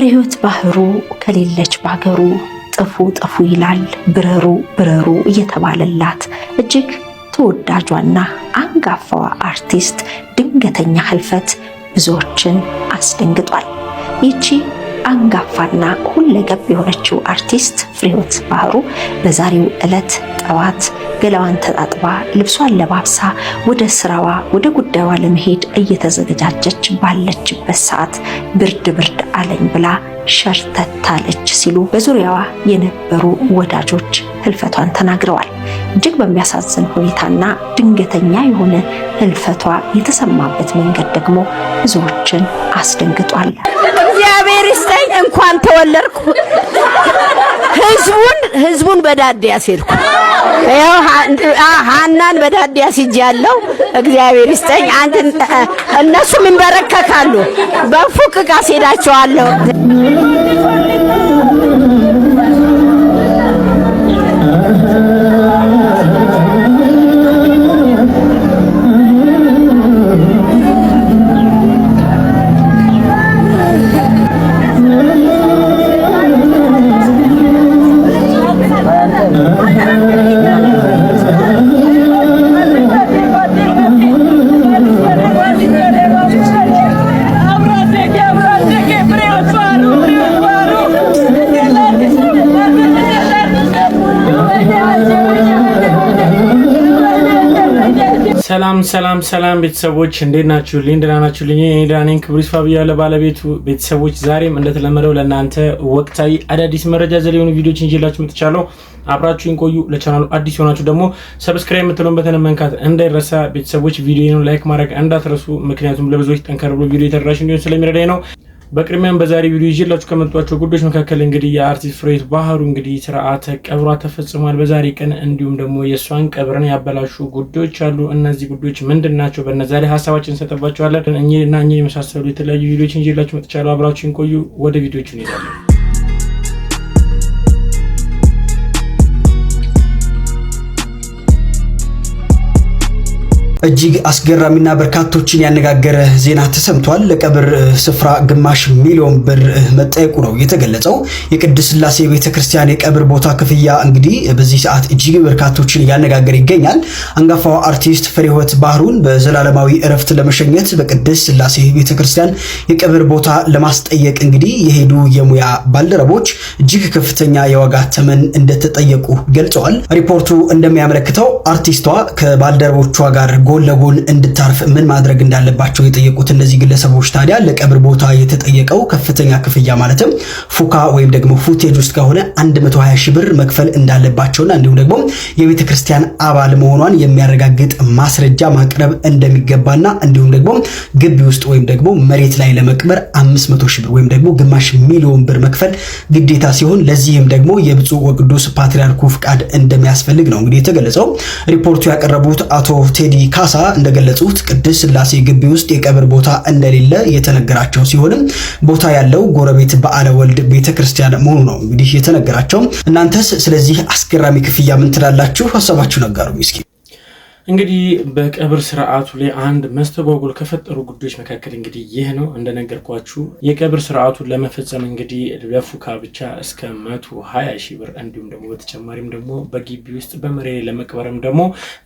ፍሬህይወት ባህሩ ከሌለች ባገሩ ጥፉ ጥፉ ይላል ብረሩ ብረሩ እየተባለላት እጅግ ተወዳጇና አንጋፋዋ አርቲስት ድንገተኛ ህልፈት ብዙዎችን አስደንግጧል። ይቺ አንጋፋና ሁለገብ የሆነችው አርቲስት ፍሬህይወት ባህሩ በዛሬው ዕለት ጠዋት ገላዋን ተጣጥባ ልብሷን ለባብሳ ወደ ስራዋ ወደ ጉዳዩዋ ለመሄድ እየተዘጋጀች ባለችበት ሰዓት ብርድ አለኝ ብላ ሸርተታለች ሲሉ በዙሪያዋ የነበሩ ወዳጆች ህልፈቷን ተናግረዋል። እጅግ በሚያሳዝን ሁኔታና ድንገተኛ የሆነ ህልፈቷ የተሰማበት መንገድ ደግሞ ብዙዎችን አስደንግጧል። እግዚአብሔር ይስጠኝ እንኳን ተወለድኩ። ህዝቡን በዳዴ ያስልኩ ያው ሃናን በዳዴ ያስጃለው እግዚአብሔር ይስጠኝ። እነሱ ምን በረከካሉ በፉቅቃ ሲዳቸዋለሁ። ሰላም ቤተሰቦች እንዴት ናችሁ? ደህና ናችሁ? እኔ ደህና ነኝ። ክብሩ ይስፋ ብያለሁ ባለቤቱ ቤተሰቦች ዛሬም እንደተለመደው ለእናንተ ወቅታዊ አዳዲስ መረጃ ዘል የሆኑ ቪዲዮዎችን ይዤላችሁ መጥቻለሁ። አብራችሁን ቆዩ። ለቻናሉ አዲስ ሆናችሁ ደግሞ ሰብስክራይብ የምትለውን በተን መንካት እንዳይረሳ። ቤተሰቦች ቪዲዮውን ላይክ ማድረግ እንዳትረሱ፣ ምክንያቱም ለብዙዎች ጠንከር ብሎ ቪዲዮ ተደራሽ እንዲሆን ስለሚረዳኝ ነው። በቅድሚያም በዛሬ ቪዲዮ ይዤላችሁ ከመጣኋቸው ጉዳዮች መካከል እንግዲህ የአርቲስት ፍሬህይወት ባህሩ እንግዲህ ስርዓተ ቀብሯ ተፈጽሟል በዛሬ ቀን። እንዲሁም ደግሞ የሷን ቀብርን ያበላሹ ጉዳዮች አሉ። እነዚህ ጉዳዮች ምንድናቸው? በእነዛ ላይ ሀሳባችንን እንሰጥባቸዋለን። እኚህና እኚህ የመሳሰሉ የተለያዩ ቪዲዮዎችን ይዤላችሁ መጥቻለሁ። አብራችሁን ቆዩ። ወደ ቪዲዮዎቹ እንሄዳለን። እጅግ አስገራሚና በርካቶችን ያነጋገረ ዜና ተሰምቷል። ለቀብር ስፍራ ግማሽ ሚሊዮን ብር መጠየቁ ነው የተገለጸው። የቅድስት ሥላሴ ቤተክርስቲያን የቀብር ቦታ ክፍያ እንግዲህ በዚህ ሰዓት እጅግ በርካቶችን ያነጋገረ ይገኛል። አንጋፋው አርቲስት ፍሬህይወት ባህሩን በዘላለማዊ እረፍት ለመሸኘት በቅድስት ሥላሴ ቤተክርስቲያን የቀብር ቦታ ለማስጠየቅ እንግዲህ የሄዱ የሙያ ባልደረቦች እጅግ ከፍተኛ የዋጋ ተመን እንደተጠየቁ ገልጸዋል። ሪፖርቱ እንደሚያመለክተው አርቲስቷ ከባልደረቦቿ ጋር ጎን ለጎን እንድታርፍ ምን ማድረግ እንዳለባቸው የጠየቁት እነዚህ ግለሰቦች ታዲያ ለቀብር ቦታ የተጠየቀው ከፍተኛ ክፍያ ማለትም ፉካ ወይም ደግሞ ፉቴጅ ውስጥ ከሆነ 120 ሺህ ብር መክፈል እንዳለባቸውና እንዲሁም ደግሞ የቤተክርስቲያን አባል መሆኗን የሚያረጋግጥ ማስረጃ ማቅረብ እንደሚገባና እንዲሁም ደግሞ ግቢ ውስጥ ወይም ደግሞ መሬት ላይ ለመቅበር 500 ሺህ ብር ወይም ደግሞ ግማሽ ሚሊዮን ብር መክፈል ግዴታ ሲሆን ለዚህም ደግሞ የብፁዕ ወቅዱስ ፓትርያርኩ ፍቃድ እንደሚያስፈልግ ነው እንግዲህ የተገለጸው። ሪፖርቱ ያቀረቡት አቶ ቴዲ ካሳ እንደገለጹት ቅድስት ሥላሴ ግቢ ውስጥ የቀብር ቦታ እንደሌለ የተነገራቸው ሲሆንም ቦታ ያለው ጎረቤት በዓለ ወልድ ቤተክርስቲያን መሆኑ ነው እንግዲህ የተነገራቸው። እናንተስ ስለዚህ አስገራሚ ክፍያ ምን ትላላችሁ? ሐሳባችሁን አጋሩ እስኪ። እንግዲህ በቀብር ስርዓቱ ላይ አንድ መስተጓጎል ከፈጠሩ ጉዳዮች መካከል እንግዲህ ይህ ነው። እንደነገርኳችሁ የቀብር ስርዓቱን ለመፈጸም እንግዲህ ለፉካ ብቻ እስከ 120 ሺህ ብር እንዲሁም ደግሞ በተጨማሪም ደግሞ በግቢ ውስጥ በመሬት ለመቅበርም ደግሞ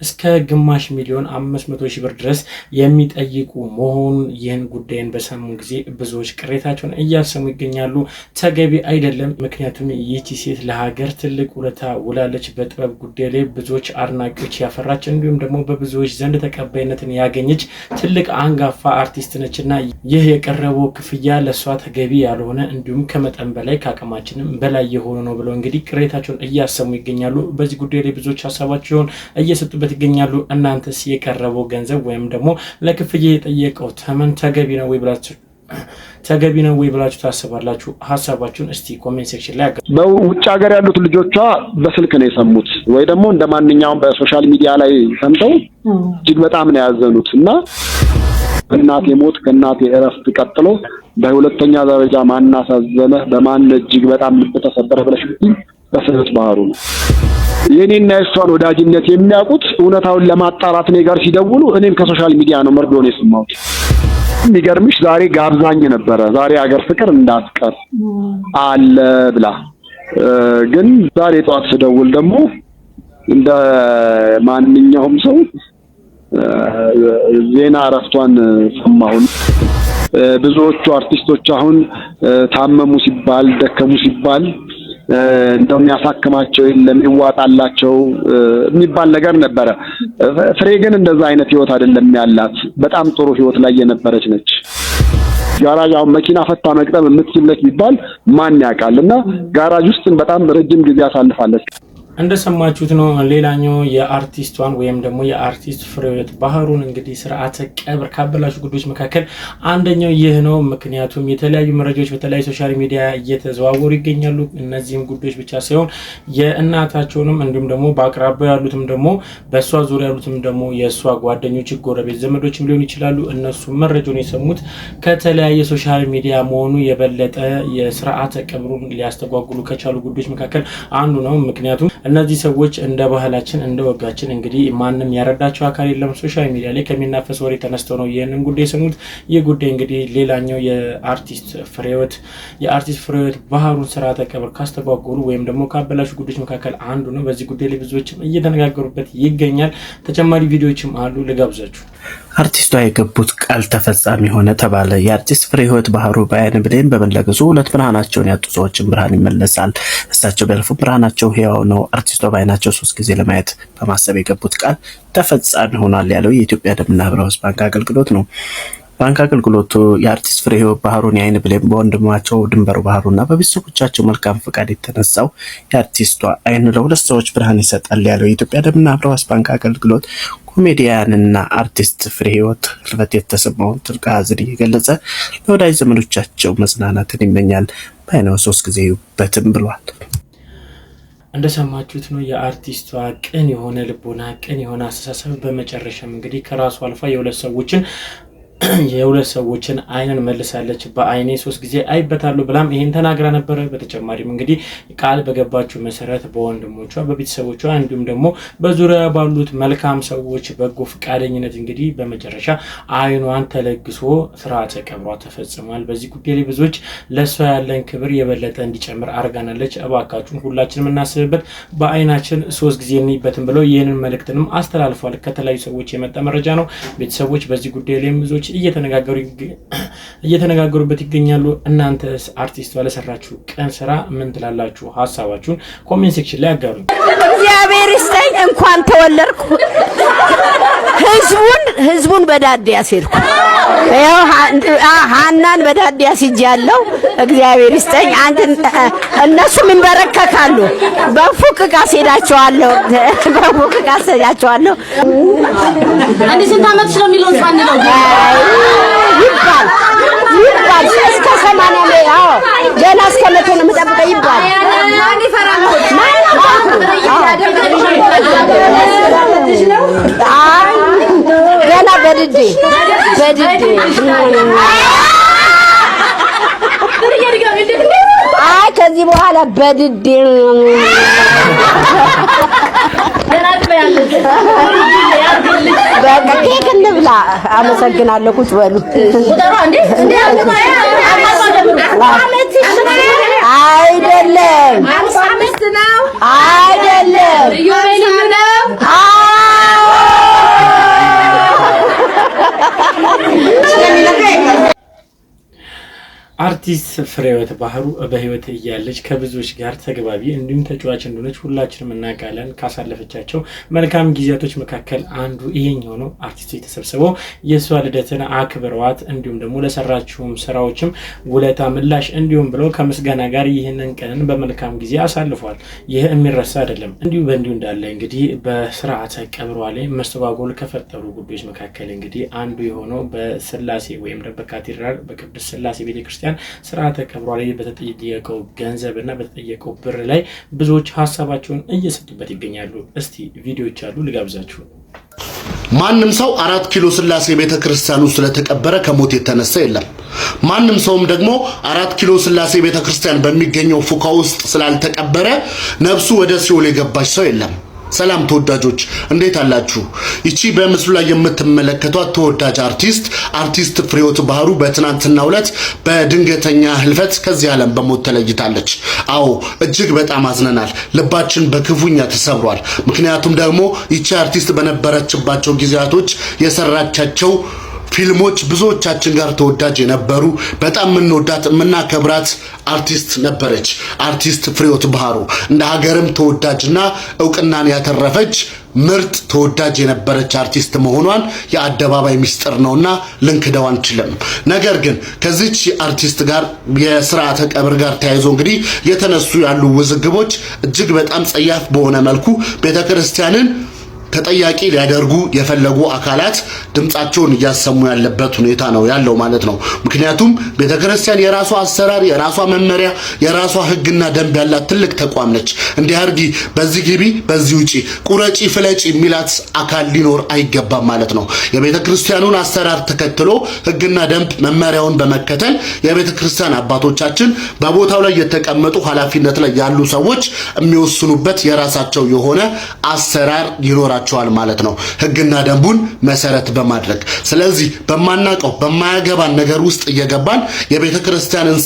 እስከ ግማሽ ሚሊዮን 500 ሺህ ብር ድረስ የሚጠይቁ መሆኑን ይህን ጉዳይን በሰሙ ጊዜ ብዙዎች ቅሬታቸውን እያሰሙ ይገኛሉ። ተገቢ አይደለም። ምክንያቱም ይህቺ ሴት ለሀገር ትልቅ ውለታ ውላለች። በጥበብ ጉዳይ ላይ ብዙዎች አድናቂዎች ያፈራች እንዲሁም ደግሞ በብዙዎች ዘንድ ተቀባይነትን ያገኘች ትልቅ አንጋፋ አርቲስት ነችና ይህ የቀረበው ክፍያ ለሷ ተገቢ ያልሆነ እንዲሁም ከመጠን በላይ ከአቅማችንም በላይ የሆነ ነው ብለው እንግዲህ ቅሬታቸውን እያሰሙ ይገኛሉ። በዚህ ጉዳይ ላይ ብዙዎች ሀሳባቸውን እየሰጡበት ይገኛሉ። እናንተስ የቀረበው ገንዘብ ወይም ደግሞ ለክፍያ የጠየቀው ተመን ተገቢ ነው ወይ ብላችሁ ታስባላችሁ? ሀሳባችሁን እስቲ ኮሜንት ሴክሽን ላይ አጋሩ። በውጭ ሀገር ያሉት ልጆቿ በስልክ ነው የሰሙት ወይ ደግሞ እንደማንኛውም በሶሻል ሚዲያ ላይ ሰምተው እጅግ በጣም ነው ያዘኑት እና እናቴ ሞት ከእናቴ እረፍት ቀጥሎ በሁለተኛ ደረጃ ማናሳዘነ በማን እጅግ በጣም ልብ ተሰበረ ብለሽ በፍሬህይወት ባህሩ ነው። የኔና የሷን ወዳጅነት የሚያውቁት እውነታውን ለማጣራት እኔ ጋር ሲደውሉ እኔም ከሶሻል ሚዲያ ነው መርዶን የሰማሁት። የሚገርምሽ ዛሬ ጋብዛኝ ነበረ። ዛሬ ሀገር ፍቅር እንዳትቀር አለ ብላ ግን ዛሬ ጧት ስደውል ደግሞ እንደ ማንኛውም ሰው ዜና እረፍቷን ሰማሁ። ብዙዎቹ አርቲስቶች አሁን ታመሙ ሲባል ደከሙ ሲባል እንደው የሚያሳክማቸው የለም ይዋጣላቸው የሚባል ነገር ነበረ። ፍሬ ግን እንደዛ አይነት ህይወት አይደለም ያላት። በጣም ጥሩ ህይወት ላይ የነበረች ነች። ጋራጅ አሁን መኪና ፈታ መቅጠም የምትችልለት ቢባል ማን ያውቃልና ጋራጅ ውስጥ በጣም ረጅም ጊዜ አሳልፋለች። እንደሰማችሁት ነው። ሌላኛው የአርቲስቷን ወይም ደግሞ የአርቲስት ፍሬህይወት ባህሩን እንግዲህ ስርዓተ ቀብር ካበላሹ ጉዳዮች መካከል አንደኛው ይህ ነው። ምክንያቱም የተለያዩ መረጃዎች በተለያዩ ሶሻል ሚዲያ እየተዘዋወሩ ይገኛሉ። እነዚህም ጉዳዮች ብቻ ሳይሆን የእናታቸውንም እንዲሁም ደግሞ በአቅራቢያው ያሉትም ደግሞ በእሷ ዙሪያ ያሉትም ደግሞ የእሷ ጓደኞች፣ ጎረቤት ዘመዶችም ሊሆኑ ይችላሉ። እነሱ መረጃውን የሰሙት ከተለያየ ሶሻል ሚዲያ መሆኑ የበለጠ የስርዓተ ቀብሩን ሊያስተጓጉሉ ከቻሉ ጉዳዮች መካከል አንዱ ነው። ምክንያቱም እነዚህ ሰዎች እንደ ባህላችን እንደ ወጋችን እንግዲህ ማንም ያረዳቸው አካል የለም። ሶሻል ሚዲያ ላይ ከሚናፈስ ወሬ ተነስተው ነው ይህንን ጉዳይ ሰሙት። ይህ ጉዳይ እንግዲህ ሌላኛው የአርቲስት ፍሬህይወት ባህሩን ስርዓተ ቀብር ካስተጓጎሉ ወይም ደግሞ ካበላሹ ጉዳዮች መካከል አንዱ ነው። በዚህ ጉዳይ ላይ ብዙዎችም እየተነጋገሩበት ይገኛል። ተጨማሪ ቪዲዮዎችም አሉ፣ ልጋብዛችሁ። አርቲስቷ የገቡት ቃል ተፈጻሚ ሆነ ተባለ። የአርቲስት ፍሬህይወት ባህሩ በዓይን ብሌን በመለገሱ ሁለት ብርሃናቸውን ያጡ ሰዎችን ብርሃን ይመለሳል። እሳቸው ቢያልፉ ብርሃናቸው ሕያው ነው። አርቲስቷ በዓይናቸው 3 ጊዜ ለማየት በማሰብ የገቡት ቃል ተፈጻሚ ሆኗል ያለው የኢትዮጵያ ደምና ህብረ ሕዝብ ባንክ አገልግሎት ነው። ባንክ አገልግሎቱ የአርቲስት ፍሬህይወት ባህሩን የዓይን ብሌን በወንድማቸው ድንበሩ ባህሩና በቤተሰቦቻቸው መልካም ፈቃድ የተነሳው የአርቲስቷ ዓይን ለሁለት ሰዎች ብርሃን ይሰጣል ያለው የኢትዮጵያ ደምና ህብረ ሕዝብ ባንክ አገልግሎት ኮሜዲያንና አርቲስት ፍሬህይወት ህልፈት የተሰማውን ጥልቅ ሐዘን እየገለጸ ለወዳጅ ዘመዶቻቸው መጽናናትን ይመኛል። በዓይነው 3 ጊዜ ይዩበትም ብሏል። እንደሰማችሁት ነው። የአርቲስቷ ቅን የሆነ ልቦና፣ ቅን የሆነ አስተሳሰብ በመጨረሻም እንግዲህ ከራሱ አልፋ የሁለት ሰዎችን ዓይንን መልሳለች። በዓይኔ 3 ጊዜ አይበታሉ ብላም ይሄን ተናግራ ነበረ። በተጨማሪም እንግዲህ ቃል በገባችው መሰረት በወንድሞቿ፣ በቤተሰቦቿ እንዲሁም ደግሞ በዙሪያ ባሉት መልካም ሰዎች በጎ ፈቃደኝነት እንግዲህ በመጨረሻ ዓይኗን ተለግሶ ስርዓተ ቀብሯ ተፈጽሟል። በዚህ ጉዳይ ላይ ብዙዎች ለሷ ያለን ክብር የበለጠ እንዲጨምር አርጋናለች። እባካችሁን ሁላችንም እናስብበት፣ በዓይናችን 3 ጊዜ እንይበትም ብለው ይህንን መልእክትንም አስተላልፏል። ከተለያዩ ሰዎች የመጣ መረጃ ነው። ቤተሰቦች በዚህ ጉዳይ ላይ ብዙዎች እየተነጋገሩበት ይገኛሉ። እናንተስ አርቲስቷ ለሰራችሁ ቀን ስራ ምን ትላላችሁ? ሀሳባችሁን ኮሜንት ሴክሽን ላይ አጋሩ። እግዚአብሔር ይስጠኝ። እንኳን ተወለድኩ። ህዝቡን በዳዴ አስሄድኩ። ያው ሃናን በዳዴ አስይጃለሁ። እግዚአብሔር ይስጠኝ። እነሱም ይንበረከካሉ። በፉቅቅ አስሄዳቸዋለሁ። አንዴ ስንት ዓመት ስለሚለው ሳንለው ይባል እስከ 80 ላይ ገና እስከ 100 ነው የምጠብቀው ይባል። ገና በድዴ ከዚህ በኋላ በድዴ በቃ ኬክ እንብላ። አመሰግናለሁ። ቁጭ በሉ። አይደለም አርቲስት ፍሬህይወት ባህሩ በህይወት እያለች ከብዙዎች ጋር ተግባቢ እንዲሁም ተጫዋች እንደሆነች ሁላችንም እናውቃለን። ካሳለፈቻቸው መልካም ጊዜያቶች መካከል አንዱ ይሄኛው ነው። አርቲስቶች ተሰብስበው የሷ ልደትን አክብረዋት እንዲሁም ደግሞ ለሰራችውም ስራዎችም ውለታ ምላሽ እንዲሁም ብለው ከምስጋና ጋር ይህንን ቀንን በመልካም ጊዜ አሳልፏል። ይህ የሚረሳ አይደለም። እንዲሁ እንዳለ እንግዲህ በስርዓተ ቀብሯ ላይ መስተጓጎል ከፈጠሩ ጉዳዮች መካከል እንግዲህ አንዱ የሆነው በስላሴ ወይም በካቴድራል በቅድስት ስላሴ ቤተክርስቲያን ስርዓተ ቀብሯ ላይ በተጠየቀው ገንዘብና በተጠየቀው ብር ላይ ብዙዎች ሀሳባቸውን እየሰጡበት ይገኛሉ። እስቲ ቪዲዮዎች አሉ፣ ልጋብዛችሁ። ማንም ሰው 4 ኪሎ ስላሴ ቤተክርስቲያን ውስጥ ስለተቀበረ ከሞት የተነሳ የለም። ማንም ሰውም ደግሞ 4 ኪሎ ስላሴ ቤተክርስቲያን በሚገኘው ፉካ ውስጥ ስላልተቀበረ ነፍሱ ወደ ሲኦል የገባች ሰው የለም። ሰላም ተወዳጆች እንዴት አላችሁ? ይቺ በምስሉ ላይ የምትመለከቷት ተወዳጅ አርቲስት ፍሬህይወት ባህሩ በትናንትናው ዕለት በድንገተኛ ህልፈት ከዚህ ዓለም በሞት ተለይታለች። አዎ እጅግ በጣም አዝነናል። ልባችን በክፉኛ ተሰብሯል። ምክንያቱም ደግሞ ይቺ አርቲስት በነበረችባቸው ጊዜያቶች የሰራቻቸው ፊልሞች ብዙዎቻችን ጋር ተወዳጅ የነበሩ በጣም የምንወዳት የምናከብራት አርቲስት ነበረች። አርቲስት ፍሬህይወት ባህሩ እንደ ሀገርም ተወዳጅና እውቅናን ያተረፈች ምርጥ ተወዳጅ የነበረች አርቲስት መሆኗን የአደባባይ ሚስጥር ነውና ልንክደው አንችልም። ነገር ግን ከዚች አርቲስት ጋር የሥርዓተ ቀብር ጋር ተያይዞ እንግዲህ የተነሱ ያሉ ውዝግቦች እጅግ በጣም ጸያፍ በሆነ መልኩ ቤተክርስቲያንን ተጠያቂ ሊያደርጉ የፈለጉ አካላት ድምጻቸውን እያሰሙ ያለበት ሁኔታ ነው ያለው ማለት ነው። ምክንያቱም ቤተክርስቲያን የራሷ አሰራር፣ የራሷ መመሪያ፣ የራሷ ህግና ደንብ ያላት ትልቅ ተቋም ነች። እንዲህ አርጊ፣ በዚህ ግቢ፣ በዚህ ውጪ፣ ቁረጪ፣ ፍለጪ የሚላት አካል ሊኖር አይገባም ማለት ነው። የቤተክርስቲያኑን አሰራር ተከትሎ ህግና ደንብ መመሪያውን በመከተል የቤተክርስቲያን አባቶቻችን በቦታው ላይ የተቀመጡ ኃላፊነት ላይ ያሉ ሰዎች የሚወስኑበት የራሳቸው የሆነ አሰራር ይኖራል ማለት ነው፣ ህግና ደንቡን መሰረት በማድረግ። ስለዚህ በማናቀው በማያገባን ነገር ውስጥ እየገባን የቤተክርስቲያንን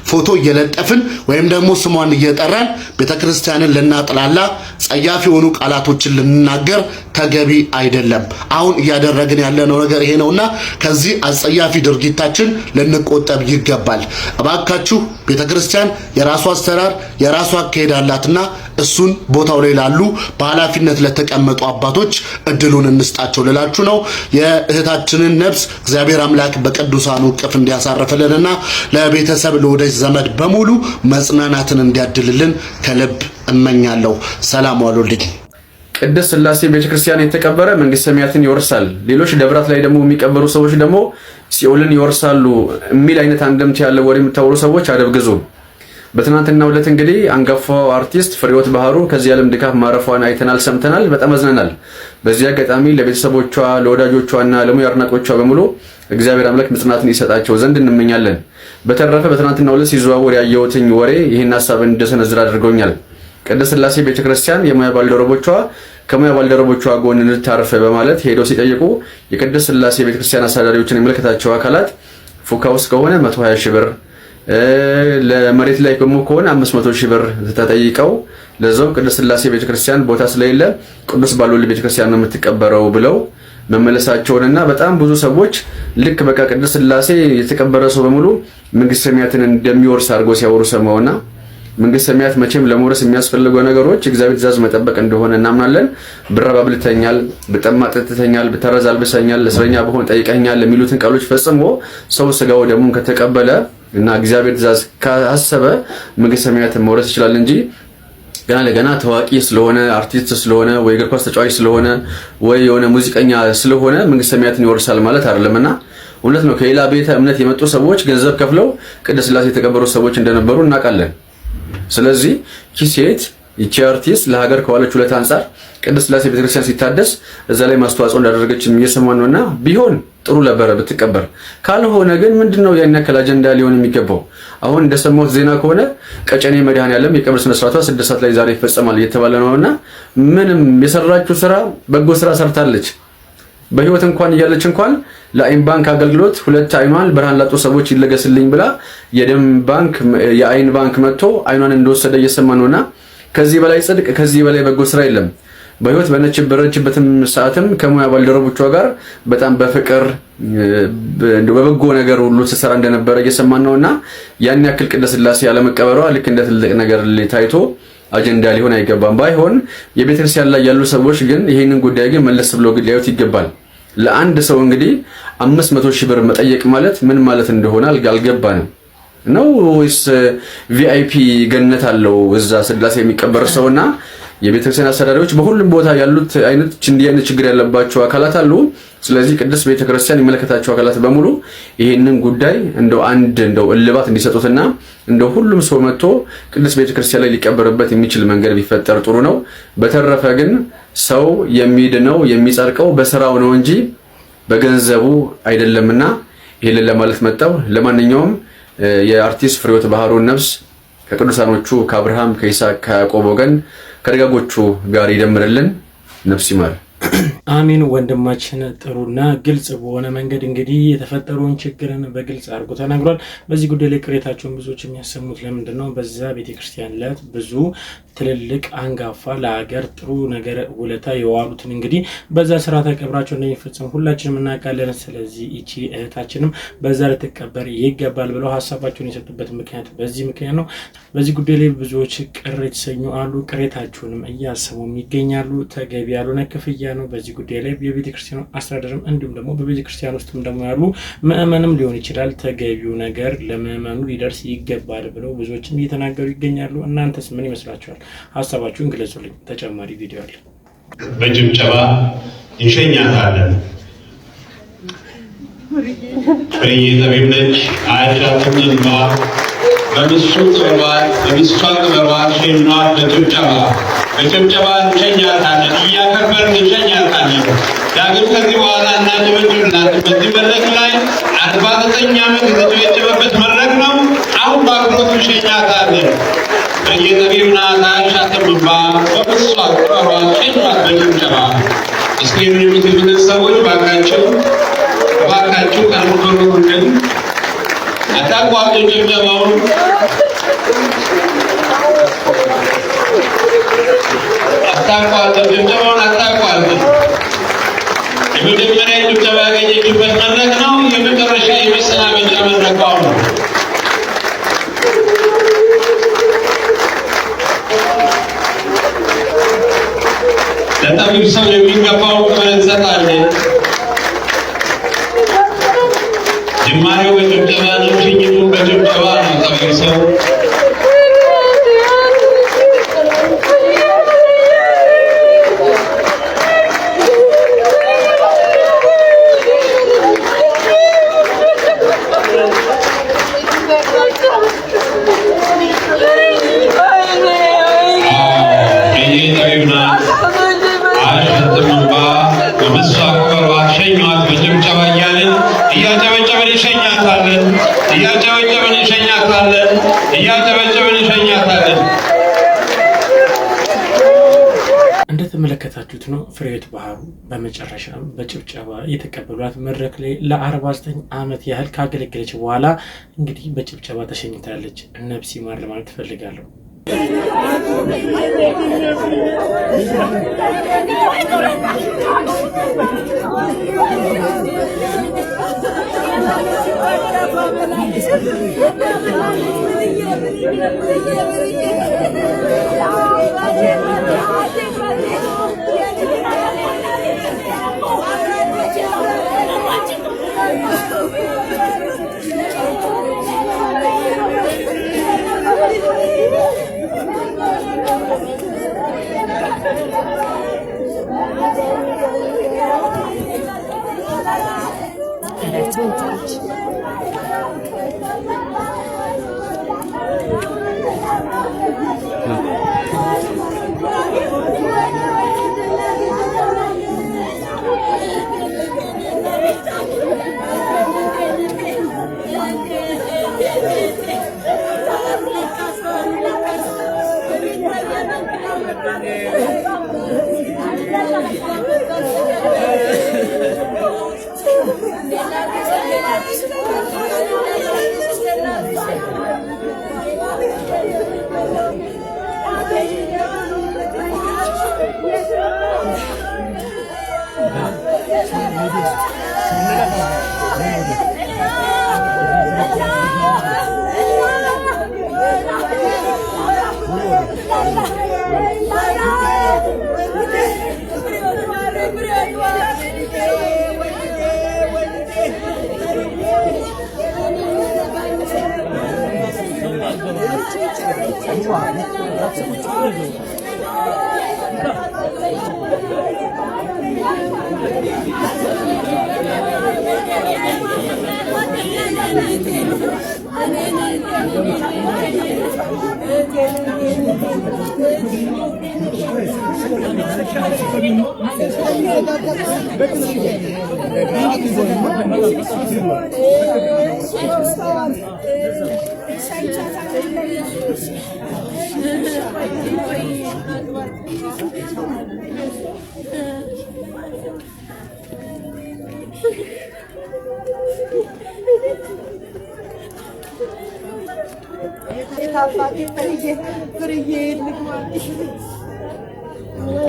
ፎቶ እየለጠፍን ወይም ደግሞ ስሟን እየጠራን ቤተክርስቲያንን ልናጥላላ ጸያፍ የሆኑ ቃላቶችን ልንናገር ተገቢ አይደለም። አሁን እያደረግን ያለነው ነገር ይሄ ነውና ከዚህ አጸያፊ ድርጊታችን ልንቆጠብ ይገባል። እባካችሁ ቤተክርስቲያን የራሷ አሰራር የራሷ አካሄድ አላትና እሱን ቦታው ላይ ላሉ በኃላፊነት ለተቀመጡ አባቶች እድሉን እንስጣቸው ልላችሁ ነው። የእህታችንን ነፍስ እግዚአብሔር አምላክ በቅዱሳኑ እቅፍ እንዲያሳርፍልንና ለቤተሰብ ለወዳጅ ዘመድ በሙሉ መጽናናትን እንዲያድልልን ከልብ እመኛለሁ። ሰላም ዋሉልኝ። ቅድስት ሥላሴ ቤተክርስቲያን የተቀበረ መንግስተ ሰማያትን ይወርሳል፣ ሌሎች ደብራት ላይ ደግሞ የሚቀበሩ ሰዎች ደግሞ ሲኦልን ይወርሳሉ የሚል አይነት አንድምታ ያለው ወሬ የምታወሩ ሰዎች አደብግዙ። በትናንትናው ዕለት እንግዲህ አንጋፋው አርቲስት ፍሬህይወት ባህሩ ከዚህ ዓለም ድካም ማረፏን አይተናል፣ ሰምተናል፣ በጣም አዝነናል። በዚህ አጋጣሚ ለቤተሰቦቿ ለወዳጆቿና ለሙያ አድናቆቿ በሙሉ እግዚአብሔር አምላክ መጽናናትን ይሰጣቸው ዘንድ እንመኛለን። በተረፈ በትናንትናው ዕለት ሲዘዋወር ያየሁትኝ ወሬ ይህን ሐሳብ እንድሰነዝር አድርጎኛል። ቅድስት ሥላሴ ቤተክርስቲያን የሙያ ባልደረቦቿ ከሙያ ባልደረቦቿ ጎን እንድታርፍ በማለት ሄደው ሲጠይቁ የቅድስት ሥላሴ ቤተክርስቲያን አስተዳዳሪዎችን የሚመለከታቸው አካላት ፉካ ውስጥ ከሆነ 120 ሺህ ብር፣ ለመሬት ላይ ደግሞ ከሆነ 500 ሺህ ብር ተጠይቀው ለዛው ቅድስት ሥላሴ ቤተክርስቲያን ቦታ ስለሌለ ቅዱስ ባልወልድ ቤተክርስቲያን ነው የምትቀበረው ብለው መመለሳቸውንና በጣም ብዙ ሰዎች ልክ በቃ ቅድስት ሥላሴ የተቀበረ ሰው በሙሉ መንግስተ ሰማያትን እንደሚወርስ አድርጎ ሲያወሩ ሰማውና መንግስተ ሰማያት መቼም ለመውረስ የሚያስፈልገው ነገሮች እግዚአብሔር ትእዛዝ መጠበቅ እንደሆነ እናምናለን። ብራብ አብልተኛል፣ ብጠማ ጠጥተኛል፣ ብታረዝ አልብሰኛል፣ እስረኛ በሆን ጠይቀኛል የሚሉትን ቃሎች ፈጽሞ ሰው ስጋው ደሙን ከተቀበለ እና እግዚአብሔር ትእዛዝ ካሰበ መንግስተ ሰማያትን መውረስ ይችላል እንጂ ገና ለገና ታዋቂ ስለሆነ አርቲስት ስለሆነ ወይ እግር ኳስ ተጫዋች ስለሆነ ወይ የሆነ ሙዚቀኛ ስለሆነ መንግስተ ሰማያትን ይወርሳል ማለት አይደለምና እውነት ነው። ከሌላ ቤተ እምነት የመጡ ሰዎች ገንዘብ ከፍለው ቅድስት ሥላሴ የተቀበሩ ሰዎች እንደነበሩ እናውቃለን። ስለዚህ ኪሴት ይቺ አርቲስት ለሀገር ከዋለች ሁለት አንፃር ቅድስት ሥላሴ ቤተክርስቲያን ሲታደስ እዛ ላይ ማስተዋጽኦ እንዳደረገችም እየሰማን ነውና ቢሆን ጥሩ ነበረ ብትቀበር። ካልሆነ ግን ምንድነው ያን ያክል አጀንዳ ሊሆን የሚገባው? አሁን እንደሰማሁት ዜና ከሆነ ቀጨኔ መድኃኔዓለም የቀብር ስነ ስርዓቷ 6 ሰዓት ላይ ዛሬ ይፈጸማል እየተባለ ነውና ምንም የሰራችው ስራ በጎ ስራ ሰርታለች። በህይወት እንኳን እያለች እንኳን ለአይን ባንክ አገልግሎት 2 አይኗን ብርሃን ላጡ ሰዎች ይለገስልኝ ብላ የደም ባንክ የአይን ባንክ መጥቶ አይኗን እንደወሰደ እየሰማን ነውና ከዚህ በላይ ጽድቅ ከዚህ በላይ በጎ ስራ የለም። በህይወት በነበረችበትም ሰዓትም ከሙያ ባልደረቦቿ ጋር በጣም በፍቅር በበጎ ነገር ሁሉ ተሰራ እንደነበረ እየሰማን ነውና ያን ያክል ቅድስት ሥላሴ ያለመቀበሯ ልክ እንደ ትልቅ ነገር ታይቶ አጀንዳ ሊሆን አይገባም። ባይሆን የቤተክርስቲያን ላይ ያሉ ሰዎች ግን ይሄንን ጉዳይ ግን መለስ ብለው ሊያዩት ይገባል። ለአንድ ሰው እንግዲህ 500 ሺህ ብር መጠየቅ ማለት ምን ማለት እንደሆነ አልገባንም ነው ወይስ ቪአይፒ ገነት አለው እዛ ሥላሴ የሚቀበር ሰውና የቤተክርስቲያን አስተዳዳሪዎች በሁሉም ቦታ ያሉት አይነት ችግር ያለባቸው አካላት አሉ። ስለዚህ ቅድስት ቤተክርስቲያን የሚመለከታቸው አካላት በሙሉ ይሄንን ጉዳይ እንደው እልባት እንዲሰጡትና እንደው ሁሉም ሰው መጥቶ ቅድስት ቤተክርስቲያን ላይ ሊቀበርበት የሚችል መንገድ ቢፈጠር ጥሩ ነው። በተረፈ ግን ሰው የሚድነው የሚጸድቀው በስራው ነው እንጂ በገንዘቡ አይደለምና ይሄንን ለማለት መጣው። ለማንኛውም የአርቲስት ፍሬህይወት ባህሩን ነፍስ ከቅዱሳኖቹ ከአብርሃም ከይስሐቅ ከያዕቆብ ወገን ከደጋጎቹ ጋር ይደምርልን። ነፍስ ይማር። አሚን። ወንድማችን ጥሩና ግልጽ በሆነ መንገድ እንግዲህ የተፈጠረውን ችግርን በግልጽ አድርጎ ተናግሯል። በዚህ ጉዳይ ላይ ቅሬታቸውን ብዙዎች የሚያሰሙት ለምንድነው በዛ ቤተክርስቲያን ላይ ብዙ ትልልቅ አንጋፋ ለሀገር ጥሩ ነገር ውለታ የዋሉትን እንግዲህ በዛ ስርዓተ ቀብራቸው እንደሚፈጸሙ ሁላችንም እናውቃለን። ስለዚህ እቺ እህታችንም በዛ ልትቀበር ይገባል ብለው ሀሳባቸውን የሰጡበት ምክንያት በዚህ ምክንያት ነው። በዚህ ጉዳይ ላይ ብዙዎች ቅር የተሰኙ አሉ። ቅሬታቸውንም እያሰሙ ይገኛሉ። ተገቢ ያልሆነ ክፍያ ነው። በዚህ ጉዳይ ላይ የቤተክርስቲያኑ አስተዳደርም እንዲሁም ደግሞ በቤተክርስቲያን ውስጥም ደግሞ ያሉ ምእመንም ሊሆን ይችላል ተገቢው ነገር ለምእመኑ ሊደርስ ይገባል ብለው ብዙዎችም እየተናገሩ ይገኛሉ። እናንተስ ምን ይመስላችኋል? ሀሳባችሁን ግለጹልኝ። ተጨማሪ ቪዲዮ አለ። በጭብጨባ እንሸኛታለን። ፍሬዬ ጠቢብ ነች አያሻትምባ በምሱ ጥበባት በሚስቷ ጥበባት ሸኟት በጭብጨባ እንሸኛታለን። እያከበርን እንሸኛታለን። ዳግም ከዚህ በኋላ እናጨበጭብላት። በዚህ መድረክ ላይ 49 ዓመት የተጨበጨበበት መድረክ ነው። አሁን በአክብሮት እንሸኛታለን። ፍሬዬ ጠቢብ ናት አያሻትምባ በምሱ ጥበባት ሸኟት በጭብጨባ። እስክሪኑን የምትመለከቱ ሰዎች ባካችሁ ከንፈሩን አታቋርጡ ጭብጨባውን። አታቋርጡ። የመጀመሪያ ጭብጨባ ያገኘችበት መድረክ ነው። የመጨረሻ የመሰናበቻ መድረክ ነው። ለጠቢብ ሰው የሚገባው ክብር እንሰጣለን። ጅማሬው በጭብጨባ ነው። ሽኝቱ በጭብጨባ ነው። ጠቢብ ሰው እንደተመለከታችሁት ነው። ፍሬህይወት ባህሩ በመጨረሻም በጭብጨባ የተቀበሏት መድረክ ላይ ለ49 ዓመት ያህል ካገለገለች በኋላ እንግዲህ በጭብጨባ ተሸኝታለች። ነፍስ ይማር ለማለት ፈልጋለሁ።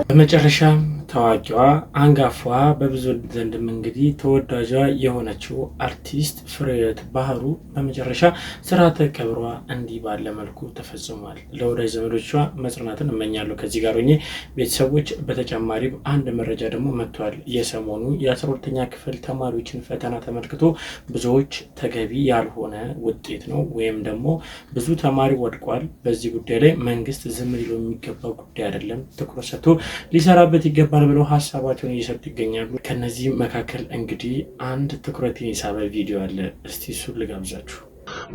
በመጨረሻም ታዋቂዋ አንጋፋዋ በብዙ ዘንድም እንግዲህ ተወዳጇ የሆነችው አርቲስት ፍሬህይወት ባህሩ በመጨረሻ ስርዓተ ቀብሯ እንዲህ ባለ መልኩ ተፈጽሟል። ለወዳጅ ዘመዶቿ መጽናናትን እመኛለሁ። ከዚህ ጋር ሆኜ ቤተሰቦች በተጨማሪም አንድ መረጃ ደግሞ መጥቷል። የሰሞኑ የ12ኛ ክፍል ተማሪዎችን ፈተና ተመልክቶ ብዙዎች ተገቢ ያልሆነ ውጤት ነው ወይም ደግሞ ብዙ ተማሪ ወድቋል፣ በዚህ ጉዳይ ላይ መንግስት ዝም ሊለው የሚገባ ጉዳይ አይደለም፣ ትኩረት ሰጥቶ ሊሰራበት ይገባል ብለው ሀሳባቸውን እየሰጡ ይገኛሉ። ከነዚህ መካከል እንግዲህ አንድ ትኩረትን የሳበ ቪዲዮ አለ። እስቲ እሱን ልጋብዛችሁ።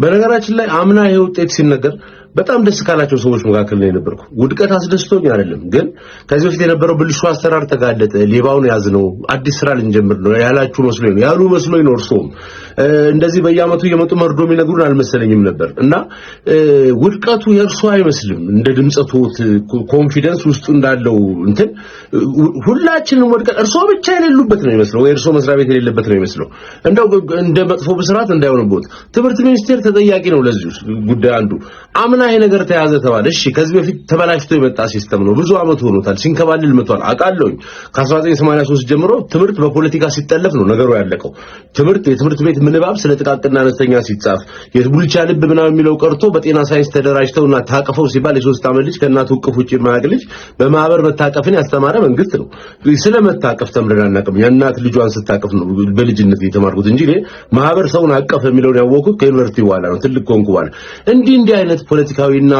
በነገራችን ላይ አምና ይሄ ውጤት ሲነገር በጣም ደስ ካላቸው ሰዎች መካከል ነው የነበርኩ። ውድቀት አስደስቶኝ አይደለም፣ ግን ከዚህ በፊት የነበረው ብልሹ አሰራር ተጋለጠ፣ ሌባውን ያዝነው፣ አዲስ ስራ ልንጀምር ነው ያላችሁ መስሎኝ ነው ያሉ መስሎኝ ነው። እርሶም እንደዚህ በየአመቱ እየመጡ መርዶ የሚነግሩን አልመሰለኝም ነበር እና ውድቀቱ የእርሶ አይመስልም። እንደ ድምጸቶት ኮንፊደንስ ውስጡ እንዳለው እንትን ሁላችንም ወድቀን እርሶ ብቻ የሌሉበት ነው ይመስለው፣ ወይ እርሶ መስሪያ ቤት የሌለበት ነው ይመስለው። እንደው እንደ መጥፎ ብስራት እንዳይሆንቦት ትምህርት ሚኒስቴር ተጠያቂ ነው ለዚህ ጉዳይ። አንዱ አምና ይሄ ነገር ተያዘ ተባለ። እሺ ከዚህ በፊት ተበላሽቶ የመጣ ሲስተም ነው፣ ብዙ አመት ሆኖታል፣ ሲንከባልል መጥቷል አውቃለሁኝ። ከ1983 ጀምሮ ትምህርት በፖለቲካ ሲጠለፍ ነው ነገሩ ያለቀው። የትምህርት ቤት ምንባብ ስለ ጥቃቅንና አነስተኛ ሲጻፍ የቡልቻ ልብ ምናምን የሚለው ቀርቶ በጤና ሳይንስ ተደራጅተውና ታቀፈው ሲባል የ3 ዓመት ልጅ ከእናቱ እቅፍ ውጪ የማያውቅ ልጅ በማህበር መታቀፍን ያስተማረ መንግስት ነው። ስለ መታቀፍ ተምረን አናውቅም። የእናት ልጇን ስታቀፍ ነው በልጅነት የተማርኩት እንጂ ማህበር ሰውን አቀፍ የሚለውን ያወቅኩት ከዩኒቨርሲቲ በኋላ ነው፣ ትልቅ ኮንኩ በኋላ። እንዲህ አይነት ፖለቲካዊና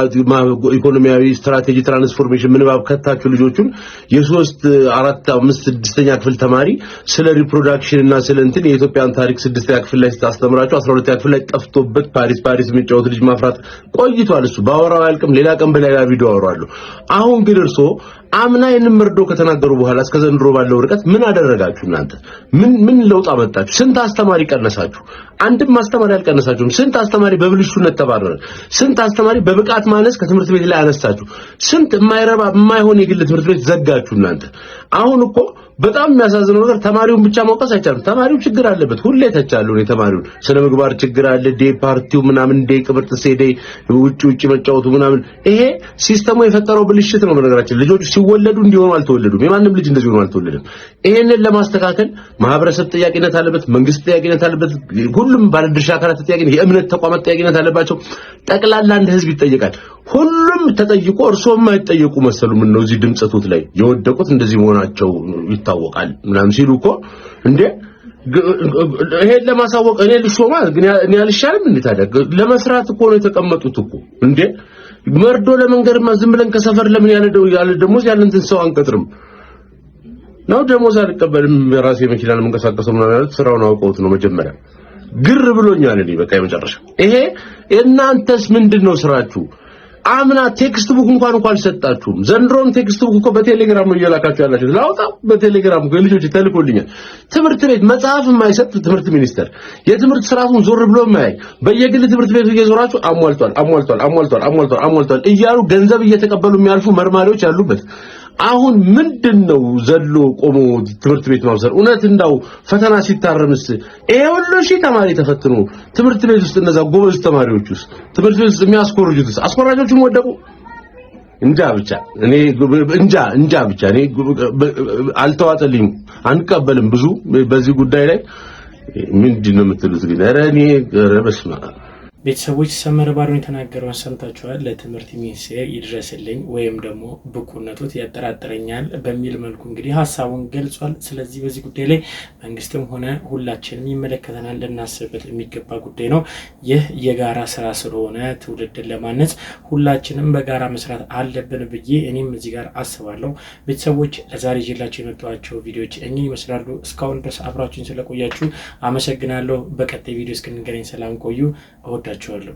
ኢኮኖሚያዊ ስትራቴጂ ትራንስፎርሜሽን ምንባብ ከታችሁ ልጆቹን የ3 4 5 6ኛ ክፍል ተማሪ ስለ ሪፕሮዳክሽን እና ስለ እንትን የኢትዮጵያን ታሪክ 6ኛ ክፍል ላይ ታስተምራችሁ 12ኛ ክፍል ላይ ጠፍቶበት ፓሪስ የሚጫወት ልጅ ማፍራት ቆይቷል። እሱ ባወራው ያልቅም፣ ሌላ ቀን በሌላ ቪዲዮ አወራለሁ። አሁን ግን እርሶ አምና ይሄንን መርዶ ከተናገሩ በኋላ እስከ ዘንድሮ ባለው ርቀት ምን አደረጋችሁ እናንተ? ምን ለውጥ አመጣችሁ? ስንት አስተማሪ ቀነሳችሁ? አንድም አስተማሪ አልቀነሳችሁም። ስንት አስተማሪ በብልሹነት ተባረረ? ስንት አስተማሪ በብቃት ማነስ ከትምህርት ቤት ላይ አነሳችሁ? ስንት የማይረባ የማይሆን የግል ትምህርት ቤት ዘጋችሁ እናንተ? አሁን እኮ በጣም የሚያሳዝነው ነገር ተማሪውን ብቻ መውቀስ አይቻልም። ተማሪው ችግር አለበት፣ ሁሌ ተቻለው ነው ተማሪውን። ስነ ምግባር ችግር አለ፣ ዴ ፓርቲው ምናምን ዴ ቅብርት ሴዴ ውጪ መጫወቱ ምናምን፣ ይሄ ሲስተሙ የፈጠረው ብልሽት ነው። በነገራችን ልጆቹ ሲወለዱ እንዲሆኑ አልተወለዱም። የማንም ልጅ እንደዚህ ሆኖ አልተወለደም። ይሄንን ለማስተካከል ማህበረሰብ ተጠያቂነት አለበት፣ መንግስት ተጠያቂነት አለበት፣ ሁሉም ባለድርሻ አካላት ተጠያቂነት፣ የእምነት ተቋማት ተጠያቂነት አለባቸው። ጠቅላላ እንደ ህዝብ ይጠየቃል። ሁሉም ተጠይቆ እርሶም የማይጠየቁ መሰሉ። ምን ነው እዚህ ድምጸቶት ላይ የወደቁት እንደዚህ መሆናቸው ይታወቃል ምናምን ሲሉ እኮ እንዴ ይሄን ለማሳወቅ እኔ ልሾማ ግን እኔ አልሻልም እንዴ? ታዲያ ለመስራት እኮ ነው የተቀመጡት እኮ እንዴ። መርዶ ለመንገርማ ዝም ብለን ከሰፈር ለምን ያለ ደሞዝ ያለንትን ሰው አንቀጥርም ነው? ደሞዝ አልቀበልም በራሴ መኪና ለመንቀሳቀሰው ማለት ስራውን አውቀውት ነው መጀመሪያ። ግር ብሎኛል እኔ በቃ የመጨረሻ። ይሄ እናንተስ ምንድነው ስራችሁ? አምና ቴክስት ቡክ እንኳን አልሰጣችሁም። ዘንድሮም ቴክስት ቡክ እኮ በቴሌግራም ነው እየላካችሁ ያላችሁት። ላውጣ በቴሌግራም እኮ ልጆች ተልኮልኛል። ትምህርት ቤት መጽሐፍ የማይሰጥ ትምህርት ሚኒስቴር የትምህርት ስርዓቱን ዞር ብሎ የማያይ በየግል ትምህርት ቤቱ እየዞራችሁ አሟልቷል እያሉ ገንዘብ እየተቀበሉ የሚያልፉ መርማሪዎች ያሉበት። አሁን ምንድነው ዘሎ ቆሞ ትምህርት ቤት ማውሰር? እውነት እንዳው ፈተና ሲታረምስ ይሄ ሁሉ ሺህ ተማሪ ተፈትኖ ትምህርት ቤት ውስጥ እነዛ ጎበዝ ተማሪዎች ውስጥ ትምህርት ቤት ውስጥ የሚያስኮርጁት አስኮራጆቹም ወደቁ። እንጃ ብቻ እኔ አልተዋጠልኝም፣ አንቀበልም። ብዙ በዚህ ጉዳይ ላይ ምንድነው የምትሉት ግን? ኧረ በስመ አብ ቤተሰቦች ሰመረ ባሮን የተናገረውን ሰምታችኋል። ለትምህርት ሚኒስቴር ይድረስልኝ ወይም ደግሞ ብቁነቱት ያጠራጥረኛል በሚል መልኩ እንግዲህ ሀሳቡን ገልጿል። ስለዚህ በዚህ ጉዳይ ላይ መንግስትም ሆነ ሁላችንም ይመለከተናል ልናስብበት የሚገባ ጉዳይ ነው። ይህ የጋራ ስራ ስለሆነ ትውልድን ለማነጽ ሁላችንም በጋራ መስራት አለብን ብዬ እኔም እዚህ ጋር አስባለሁ። ቤተሰቦች ለዛሬ ይዤላችሁ የመጣኋቸው ቪዲዮዎች እኚህ ይመስላሉ። እስካሁን ድረስ አብራችሁኝ ስለቆያችሁ አመሰግናለሁ። በቀጣይ ቪዲዮ እስክንገናኝ ሰላም ቆዩ። እወዳችኋለሁ።